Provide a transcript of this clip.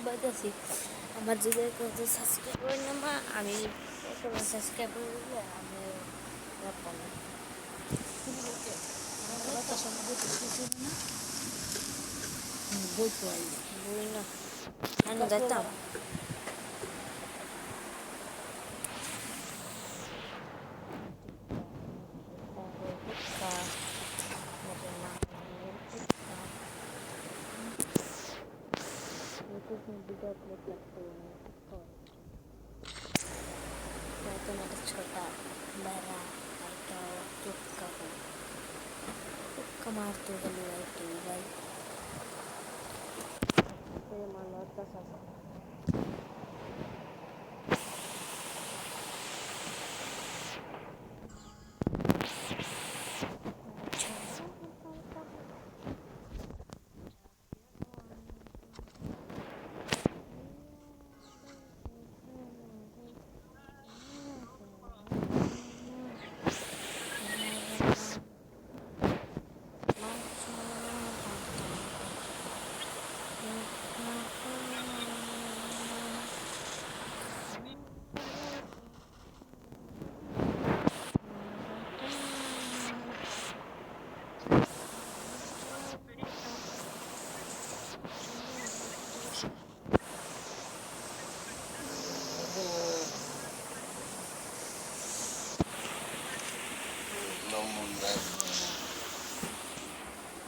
বলতেছি আমার যদি সাবস্ক্রাইব করে না আমি সাবস্ক্রাইব করে দিলে আমি বই না আমি যেতাম video upload करते हैं तो मैं तो छोटा बड़ा तो तुक्का मारते गली भाई फिर मान लो